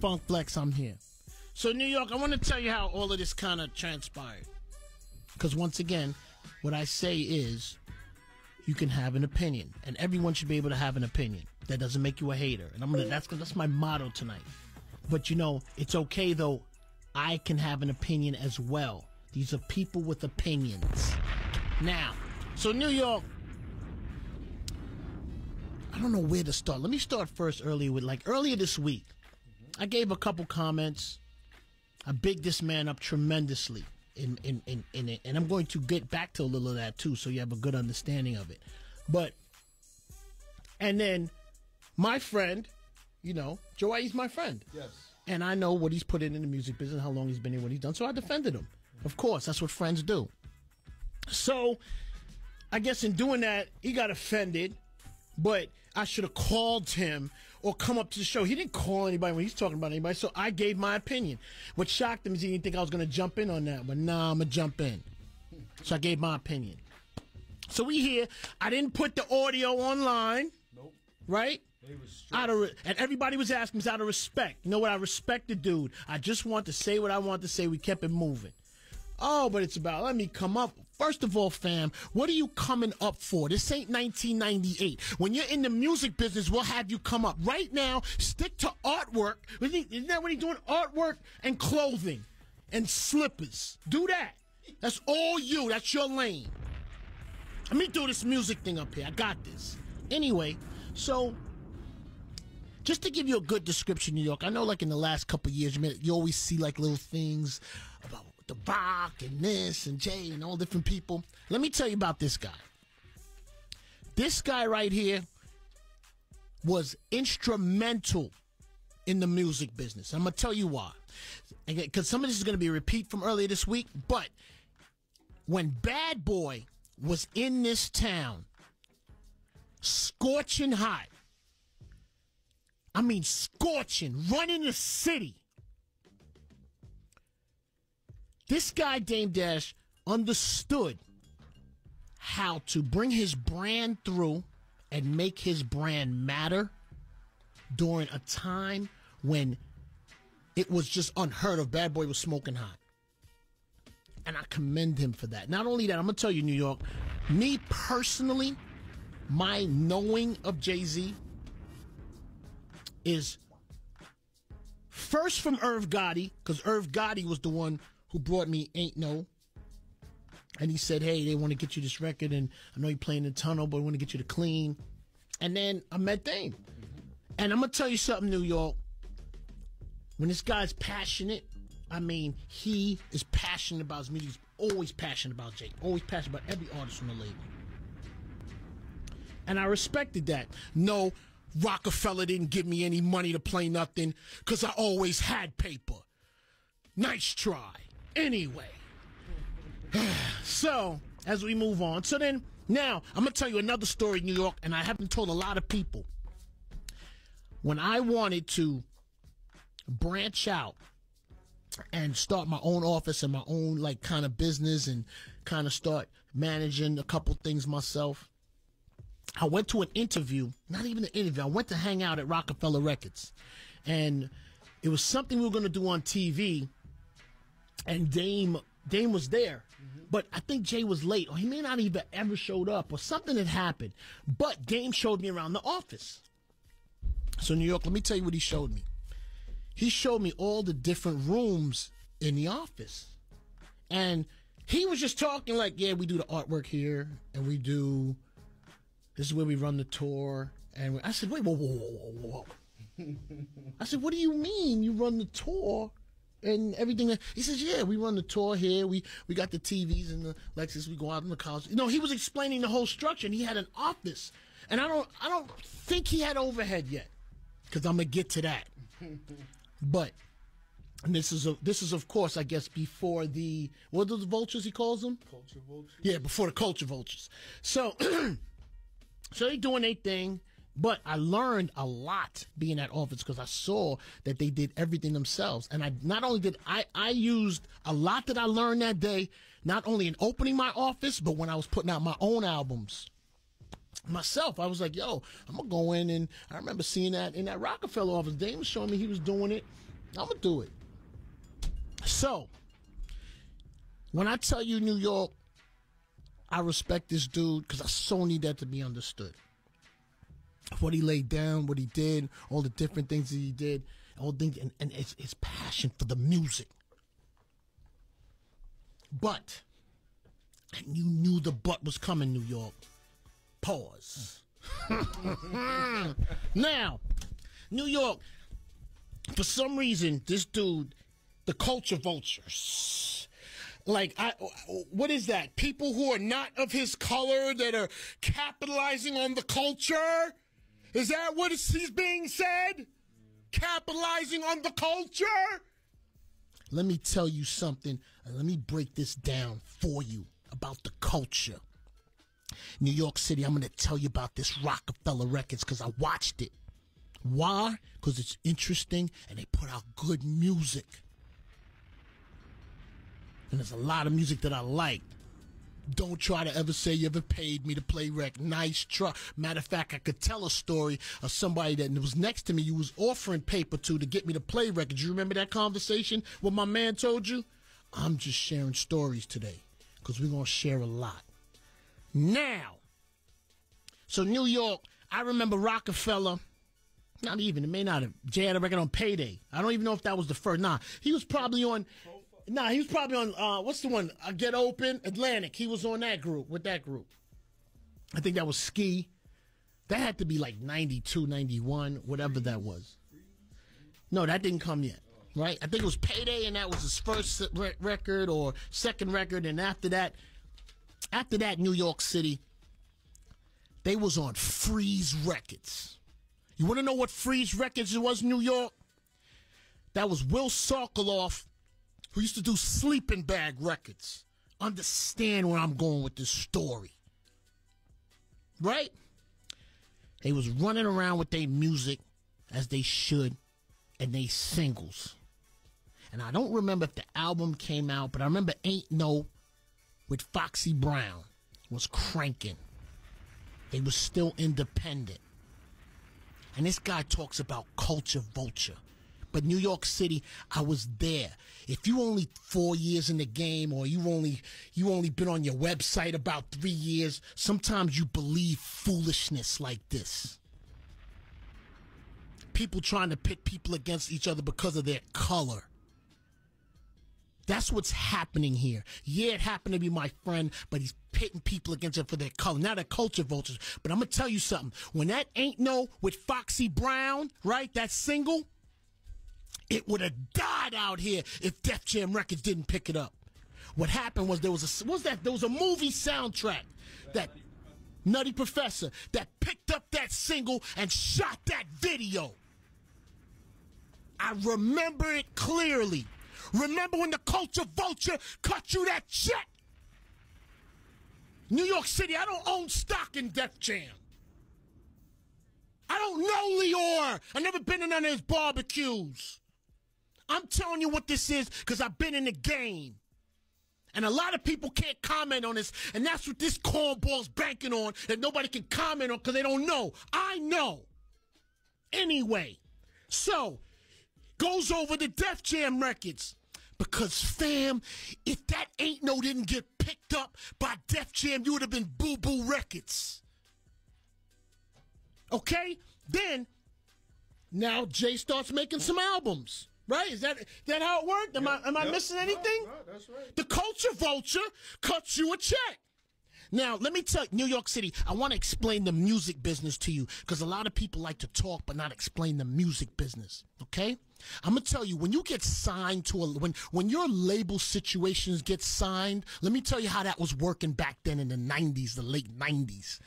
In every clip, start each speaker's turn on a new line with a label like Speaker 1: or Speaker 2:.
Speaker 1: Funk Flex, I'm here. So, New York, I want to tell you how all of this kind of transpired. Because once again, what I say is, you can have an opinion, and everyone should be able to have an opinion. That doesn't make you a hater, and that's my motto tonight. But you know, it's okay though. I can have an opinion as well. These are people with opinions. Now, so New York, I don't know where to start. Let me start first earlier this week. I gave a couple comments. I bigged this man up tremendously in it. And I'm going to get back to a little of that too, so you have a good understanding of it. And then my friend, you know, Joey's my friend.
Speaker 2: Yes.
Speaker 1: And I know what he's put in the music business, how long he's been here, what he's done. So I defended him. Of course, that's what friends do. So I guess in doing that, he got offended. But I should have called him or come up to the show. He didn't call anybody when he's talking about anybody, so I gave my opinion. What shocked him is he didn't think I was going to jump in on that, but nah, I'm going to jump in. So I gave my opinion. So we here. I didn't put the audio online.
Speaker 2: Nope.
Speaker 1: Right? And everybody was asking me out of respect. You know what? I respect the dude. I just want to say what I want to say. We kept it moving. Oh, but it's about, let me come up. First of all, fam, what are you coming up for? This ain't 1998. When you're in the music business, we'll have you come up. Right now, stick to artwork. Isn't that what he's doing? Artwork and clothing and slippers. Do that. That's all you. That's your lane. Let me do this music thing up here. I got this. Anyway, so just to give you a good description, New York, I know like in the last couple of years, you always see like little things about The Rock and this and Jay and all different people. Let me tell you about this guy. This guy right here was instrumental in the music business. I'm going to tell you why. Because some of this is going to be a repeat from earlier this week. But when Bad Boy was in this town, scorching hot, I mean scorching, running the city, this guy, Dame Dash, understood how to bring his brand through and make his brand matter during a time when it was just unheard of. Bad Boy was smoking hot. And I commend him for that. Not only that, I'm going to tell you, New York, me personally, my knowing of Jay-Z is first from Irv Gotti, because Irv Gotti was the one who brought me Ain't No. And he said, hey, they want to get you this record, and I know you're playing in the tunnel, but we want to get you to clean. And then I met Dame. And I'm going to tell you something, New York. When this guy's passionate, I mean, he is passionate about his music. He's always passionate about Jay. Always passionate about every artist on the label. And I respected that. No, Rockefeller didn't give me any money to play nothing because I always had paper. Nice try. Anyway, so as we move on, so then now I'm gonna tell you another story, New York, and I haven't told a lot of people. When I wanted to branch out and start my own office and my own like kind of business and kind of start managing a couple things myself, I went to an interview. Not even an interview. I went to hang out at Rockefeller Records, and it was something we were gonna do on TV. And Dame was there, but I think Jay was late, or he may not even ever showed up, or something had happened. But Dame showed me around the office. So New York, let me tell you what he showed me. He showed me all the different rooms in the office, and he was just talking like, yeah, we do the artwork here, and this is where we run the tour. And I said, wait, whoa. I said, what do you mean you run the tour? And everything. He says, yeah, we run the tour here. We got the TVs and the Lexus. We go out in the cars. You know, he was explaining the whole structure, and he had an office. And I don't think he had overhead yet, because I'm gonna get to that. But and this is of course, I guess, before the, what are the Vultures he calls them?
Speaker 2: Culture Vultures.
Speaker 1: Yeah, before the Culture Vultures. So so they doing their thing. But I learned a lot being at office because I saw that they did everything themselves. And I used a lot that I learned that day, not only in opening my office, but when I was putting out my own albums. myself, I was like, yo, I'm going to go in, and I remember seeing that in that Rockefeller office. Dame was showing me he was doing it. I'm going to do it. So, when I tell you New York, I respect this dude because I so need that to be understood. What he laid down, what he did, all the different things that he did, all things, and his passion for the music. But, and you knew the butt was coming, New York. Pause. Now, New York, for some reason, this dude, the culture vultures, like, what is that? People who are not of his color that are capitalizing on the culture? Is that what he's being said? Capitalizing on the culture? Let me tell you something, and let me break this down for you about the culture. New York City, I'm going to tell you about this Rockefeller Records because I watched it. Why? Because it's interesting and they put out good music. And there's a lot of music that I like. Don't try to ever say you ever paid me to play rec. Nice try. Matter of fact, I could tell a story of somebody that was next to me you was offering paper to get me to play records. You remember that conversation? What my man told you? I'm just sharing stories today because we're going to share a lot. Now, so New York, I remember Rockefeller. Not even, it may not have. Jay had a record on Payday. I don't even know if that was the first. Nah, he was probably on... Nah, he was probably on, what's the one? Get Open, Atlantic. He was on that group, with that group. I think that was Ski. That had to be like 92, 91, whatever that was. No, that didn't come yet, right? I think it was Payday, and that was his first record or second record. And after that, New York City, they was on Freeze Records. You want to know what Freeze Records was in New York? That was Will Sokoloff, who used to do Sleeping Bag Records. Understand where I'm going with this story. Right? They was running around with their music as they should and they singles. And I don't remember if the album came out, but I remember Ain't No with Foxy Brown was cranking. They was still independent. And this guy talks about culture vulture. But New York City, I was there. If you only 4 years in the game, or you only been on your website about 3 years, sometimes you believe foolishness like this. People trying to pit people against each other because of their color. That's what's happening here. Yeah, it happened to be my friend, but he's pitting people against it for their color. Now they're culture vultures. But I'm going to tell you something. When that Ain't No with Foxy Brown, right, that single, it would have died out here if Def Jam Records didn't pick it up. What happened was there was a movie soundtrack, that Nutty Professor, that picked up that single and shot that video. I remember it clearly. Remember when the culture vulture cut you that check? New York City, I don't own stock in Def Jam. I don't know Lior. I've never been in none of his barbecues. I'm telling you what this is because I've been in the game. And a lot of people can't comment on this, and that's what this cornball's banking on, that nobody can comment on because they don't know. I know. Anyway, so, goes over the Def Jam Records. Because, fam, if that Ain't No didn't get picked up by Def Jam, you would have been Boo Boo Records. Okay? Then, now Jay starts making some albums. Right? Is that how it worked? Am I missing anything?
Speaker 2: No, that's right.
Speaker 1: The culture vulture cuts you a check. Now, let me tell you, New York City, I want to explain the music business to you because a lot of people like to talk but not explain the music business, okay? I'm going to tell you, when you get signed to when your label situations get signed, let me tell you how that was working back then in the 90s, the late 90s.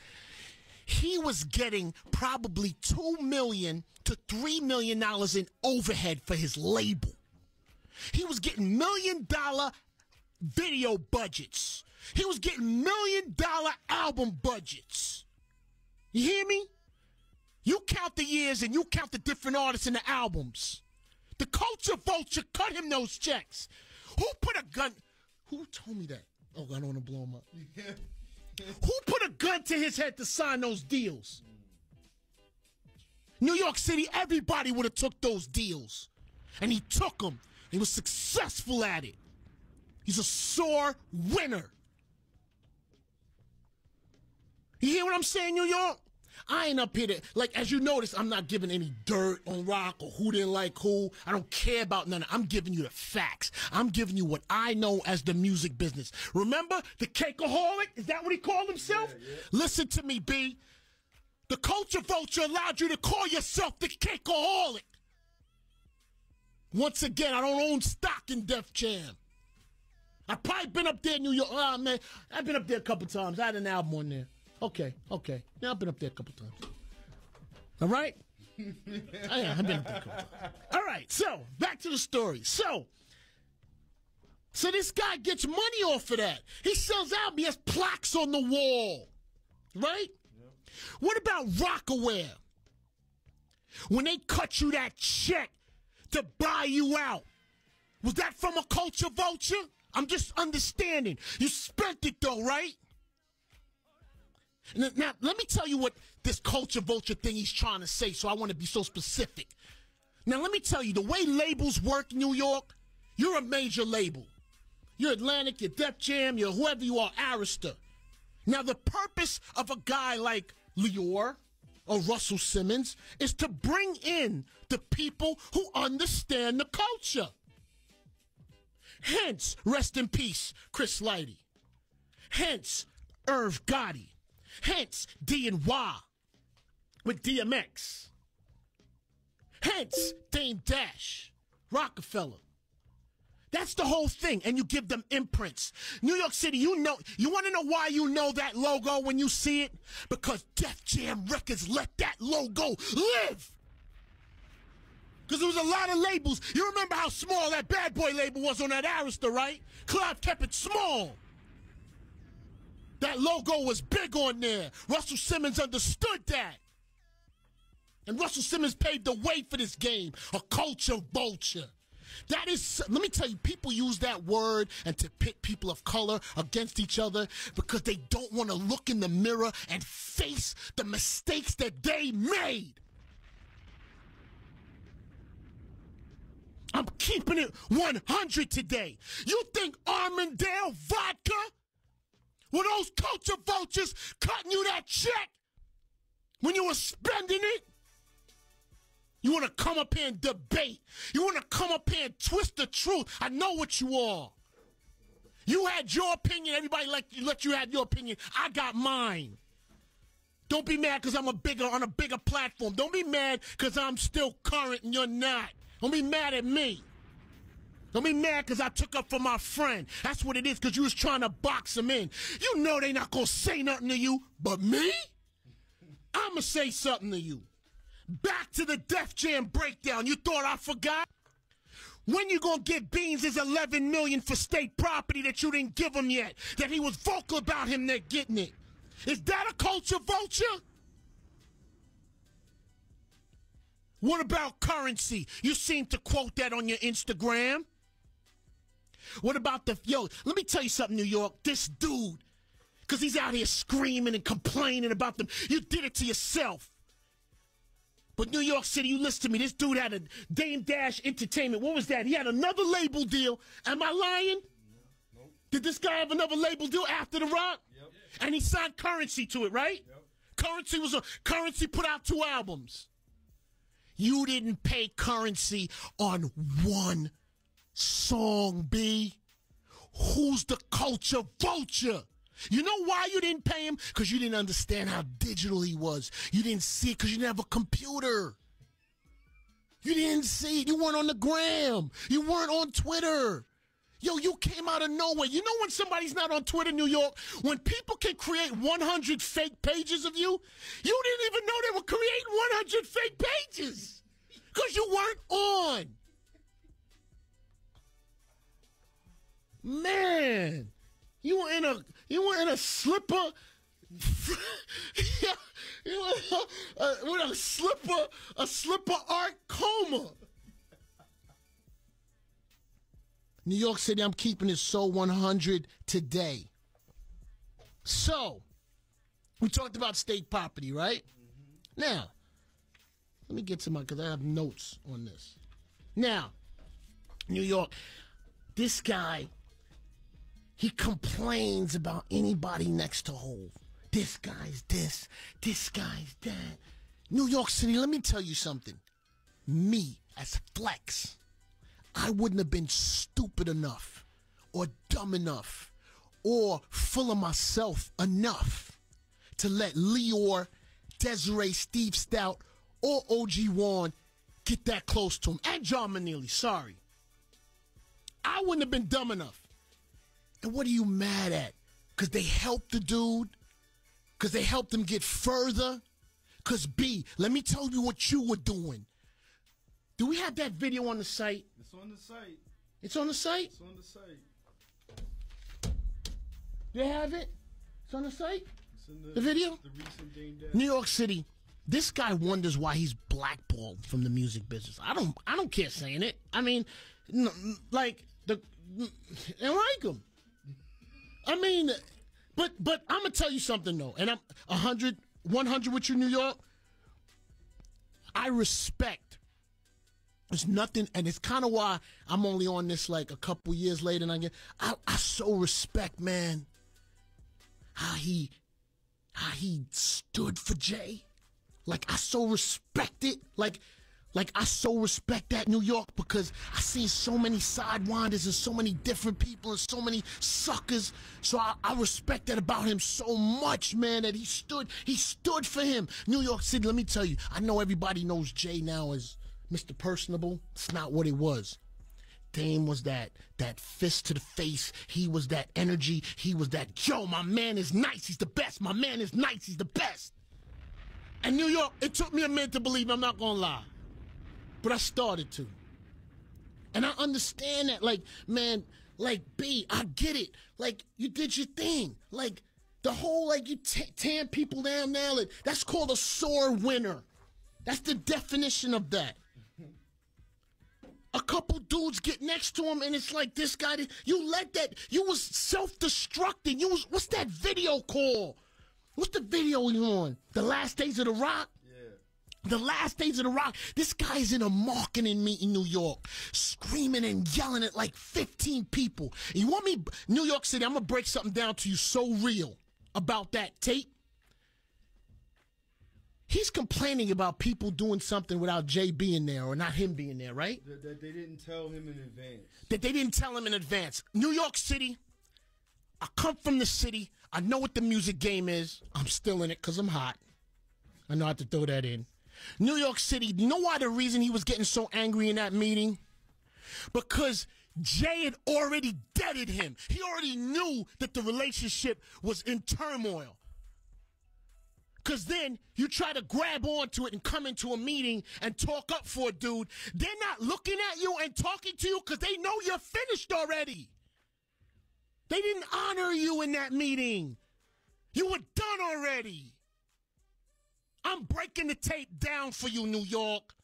Speaker 1: He was getting probably $2 million to $3 million in overhead for his label. He was getting $1 million video budgets. He was getting $1 million album budgets. You hear me? You count the years and you count the different artists in the albums. The culture vulture cut him those checks. Who put a gun? Who told me that? Oh, I don't want to blow him up. Who put a gun to his head to sign those deals? New York City, everybody would have took those deals. And he took them. He was successful at it. He's a sore winner. You hear what I'm saying, New York? I ain't up here to, like, as you notice, I'm not giving any dirt on Rock or who didn't like who. I don't care about none of it. I'm giving you the facts. I'm giving you what I know as the music business. Remember the Cakeaholic? Is that what he called himself? Yeah. Listen to me, B. The Culture Vulture allowed you to call yourself the Cakeaholic. Once again, I don't own stock in Def Jam. I've probably been up there in New York. Oh, man, I've been up there a couple times. I had an album on there. Okay. Now I've been up there a couple times. All right? Yeah, I've been up there a couple times. All right, so back to the story. So this guy gets money off of that. He sells albums. He has plaques on the wall. Right? Yep. What about Rockaware? When they cut you that check to buy you out, was that from a Culture Vulture? I'm just understanding. You spent it though, right? Now, let me tell you what this Culture Vulture thing he's trying to say, so I want to be so specific. Now, let me tell you, the way labels work in New York, you're a major label. You're Atlantic, you're Def Jam, you're whoever you are, Arista. Now, the purpose of a guy like Lior or Russell Simmons is to bring in the people who understand the culture. Hence, rest in peace, Chris Lighty. Hence, Irv Gotti. Hence, D&Y with DMX. Hence, Dame Dash, Rockefeller. That's the whole thing, and you give them imprints. New York City, you want to know why you know that logo when you see it? Because Def Jam Records let that logo live. Because there was a lot of labels. You remember how small that Bad Boy label was on that Arista, right? Clive kept it small. That logo was big on there. Russell Simmons understood that. And Russell Simmons paved the way for this game, a culture vulture. That is, let me tell you, people use that word and to pit people of color against each other because they don't want to look in the mirror and face the mistakes that they made. I'm keeping it 100 today. You think Armandale Vodka? Were those Culture Vultures cutting you that check when you were spending it? You want to come up here and debate. You want to come up here and twist the truth. I know what you are. You had your opinion. Everybody let you have your opinion. I got mine. Don't be mad because I'm on a bigger platform. Don't be mad because I'm still current and you're not. Don't be mad at me. Don't be mad because I took up for my friend. That's what it is, because you was trying to box him in. You know they not going to say nothing to you, but me? I'm going to say something to you. Back to the Def Jam breakdown. You thought I forgot? When you going to give Beans his $11 million for state property that you didn't give him yet? That he was vocal about him not getting it? Is that a Culture Vulture? What about Currency? You seem to quote that on your Instagram. What about let me tell you something, New York. This dude, because he's out here screaming and complaining about them. You did it to yourself. But New York City, you listen to me. This dude had a Dame Dash Entertainment. What was that? He had another label deal. Am I lying? Nope. Did this guy have another label deal after The Rock? Yep. And he signed Currency to it, right? Yep. Currency put out 2 albums. You didn't pay Currency on 1 song, B. Who's the Culture Vulture? You know why you didn't pay him? Because you didn't understand how digital he was. You didn't see it because you didn't have a computer. You didn't see it. You weren't on the gram. You weren't on Twitter. Yo, you came out of nowhere. You know when somebody's not on Twitter, New York? When people can create 100 fake pages of you, you didn't even know they were creating 100 fake pages because you weren't on. Man, you were in a slipper. You were with a slipper art coma. New York City, I'm keeping it so 100 today. So, we talked about state property, right? Now, let me get to because I have notes on this. Now, New York, this guy, he complains about anybody next to Hov. This guy's this guy's that. New York City, let me tell you something. Me, as Flex, I wouldn't have been stupid enough or dumb enough or full of myself enough to let Leor, Desiree, Steve Stout, or OG Warren get that close to him. And John Manili, sorry. I wouldn't have been dumb enough. And what are you mad at? Because they helped the dude? Because they helped him get further? Because B, let me tell you what you were doing. Do we have that video on the site?
Speaker 2: It's on the site.
Speaker 1: It's on the site?
Speaker 2: It's on the site.
Speaker 1: They have it? It's on the site?
Speaker 2: It's in
Speaker 1: the video?
Speaker 2: The recent Dame Dash.
Speaker 1: New York City. This guy wonders why he's blackballed from the music business. I don't care saying it. I mean, like I like him. I mean, but I'm gonna tell you something though, and I'm 100 with you, New York. I respect. There's nothing, and it's kind of why I'm only on this like a couple years later, and I so respect, man, how he stood for Jay. Like, I so respect it. Like I so respect that, New York, because I seen so many sidewinders and so many different people and so many suckers. So I respect that about him so much, man, that he stood for him. New York City, let me tell you, I know everybody knows Jay now as Mr. Personable. It's not what it was. Dame was that fist to the face. He was that energy. He was that, Joe, my man is nice. He's the best. My man is nice. He's the best. And New York, it took me a minute to believe, I'm not going to lie. But I started to. And I understand that, like, man, like, B, I get it. Like, you did your thing. Like, the whole, like, you tearing people down now, like, that's called a sore winner. That's the definition of that. A couple dudes get next to him, and it's like, this guy, you let that, you was self-destructing. You was, what's that video called? What's the video you on? The Last Days of the Rock?
Speaker 2: Yeah.
Speaker 1: The Last Days of the Rock. This guy's in a marketing meeting in New York, screaming and yelling at like 15 people. And you want me, New York City, I'm going to break something down to you so real about that tape. He's complaining about people doing something without Jay being there or not him being there, right?
Speaker 2: That they didn't tell him in advance.
Speaker 1: That they didn't tell him in advance. New York City, I come from the city. I know what the music game is. I'm still in it because I'm hot. I know how to throw that in. New York City, you know why the reason he was getting so angry in that meeting? Because Jay had already deaded him. He already knew that the relationship was in turmoil. Because then you try to grab onto it and come into a meeting and talk up for a dude. They're not looking at you and talking to you because they know you're finished already. They didn't honor you in that meeting. You were done already. I'm breaking the tape down for you, New York.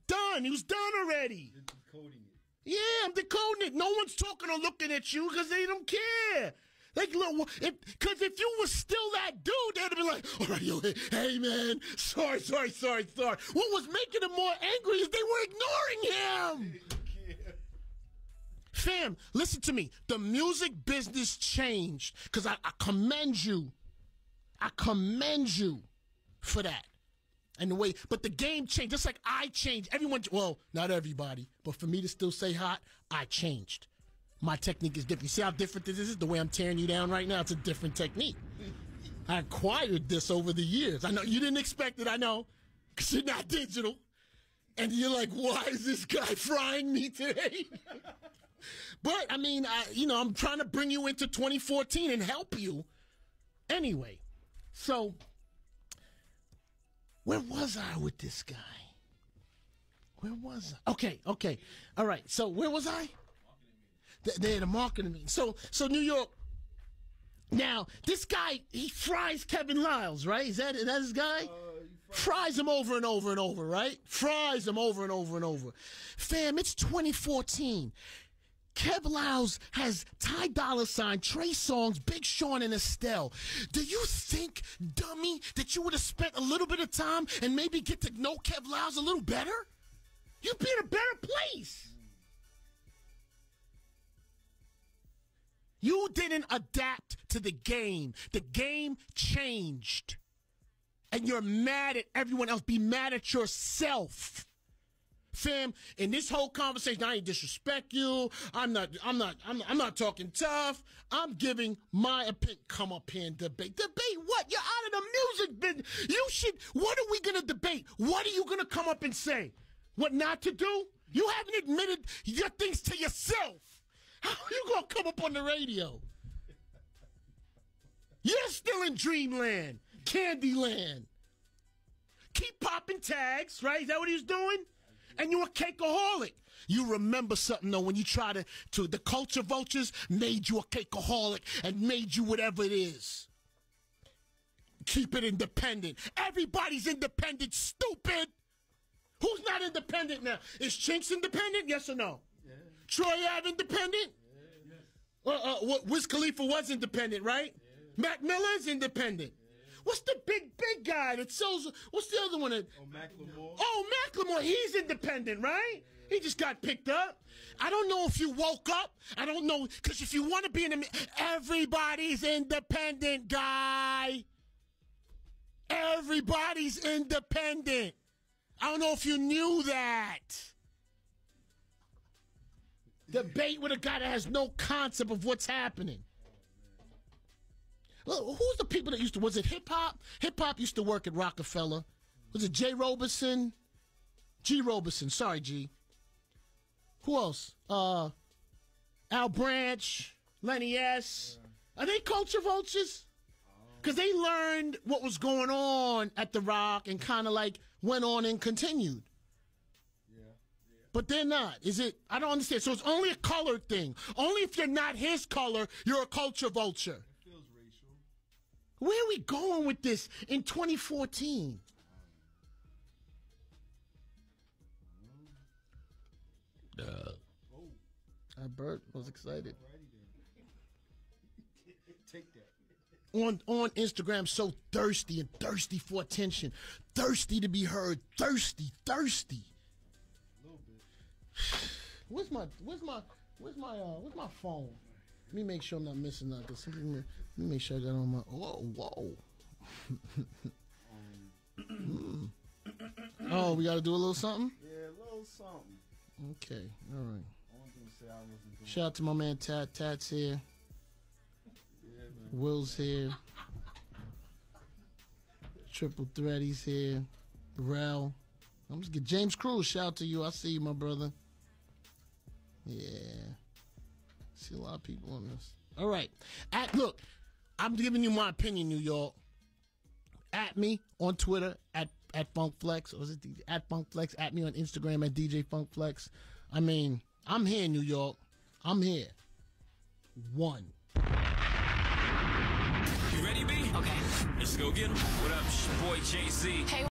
Speaker 1: Done. He was done already.
Speaker 2: You're decoding it.
Speaker 1: Yeah, I'm decoding it. No one's talking or looking at you because they don't care. Like, look, because if you was still that dude, they'd be like, all right, yo, hey, man, sorry. What was making him more angry is they were ignoring him. Fam, listen to me. The music business changed because I commend you. I commend you for that. And the way, but the game changed. Just like I changed. Everyone, well, not everybody, but for me to still say hot, I changed. My technique is different. You see how different this is? The way I'm tearing you down right now, it's a different technique. I acquired this over the years. I know you didn't expect it, I know, because you're not digital. And you're like, why is this guy frying me today? But, I mean, I'm trying to bring you into 2014 and help you. Anyway, so where was I with this guy? Where was I? Okay. All right, so where was I? They're the marketing meeting. So New York. Now, this guy, he fries Kevin Lyles, right? Is that his guy? Fries him over and over and over, right? Fries him over and over and over. Fam, it's 2014. Kev Lyles has Ty Dolla $ign, Trey Songz, Big Sean, and Estelle. Do you think, dummy, that you would have spent a little bit of time and maybe get to know Kev Lyles a little better? You'd be in a better place. You didn't adapt to the game. The game changed. And you're mad at everyone else. Be mad at yourself. Fam, in this whole conversation, I ain't disrespect you. I'm not talking tough. I'm giving my opinion. Come up here and debate. Debate what? You're out of the music business. You should, what are we gonna debate? What are you gonna come up and say? What not to do? You haven't admitted your things to yourself. How are you gonna come up on the radio? You're still in dreamland, Candyland. Keep popping tags, right? Is that what he's doing? And you're a cakeaholic. You remember something, though, when you try to the culture vultures made you a cakeaholic and made you whatever it is. Keep it independent. Everybody's independent, stupid. Who's not independent now? Is Chinks independent? Yes or no? Yeah. Troy Ave independent? Yeah. Wiz Khalifa was independent, right? Yeah. Mac Miller's independent. What's the big guy that sells? What's the other one?
Speaker 2: Macklemore.
Speaker 1: Oh, Macklemore. He's independent, right? He just got picked up. I don't know if you woke up. I don't know. Because if you want to be everybody's independent, guy. Everybody's independent. I don't know if you knew that. Debate with a guy that has no concept of what's happening. Look, who's the people that used to, was it hip-hop? Hip-hop used to work at Rockefeller. Was it J. Robeson? G. Robeson, sorry, G. Who else? Al Branch, Lenny S. Are they culture vultures? Because they learned what was going on at The Rock and kind of like went on and continued. But they're not. Is it? I don't understand. So it's only a color thing. Only if you're not his color, you're a culture vulture. Where are we going with this in 2014? Bert was excited.
Speaker 2: Take that.
Speaker 1: On Instagram, so thirsty and thirsty for attention, thirsty to be heard, thirsty. A little bit. Where's my phone? Let me make sure I'm not missing nothing. Let me make sure I got on my. Whoa. Oh, we got to do a little something?
Speaker 2: Yeah, a little something.
Speaker 1: Okay, all right. Shout out to my man Tat's here. Yeah, Will's here. Triple Threat, he's here. Rel. I'm just get James Cruz. Shout out to you. I see you, my brother. Yeah. See a lot of people on this. All right. Look, I'm giving you my opinion, New York. At me on Twitter at FunkFlex. Or is it at FunkFlex? At me on Instagram at DJ FunkFlex. I mean, I'm here, New York. I'm here. One.
Speaker 3: You ready, B? Okay. Let's go get him. What up, boy JC? Hey.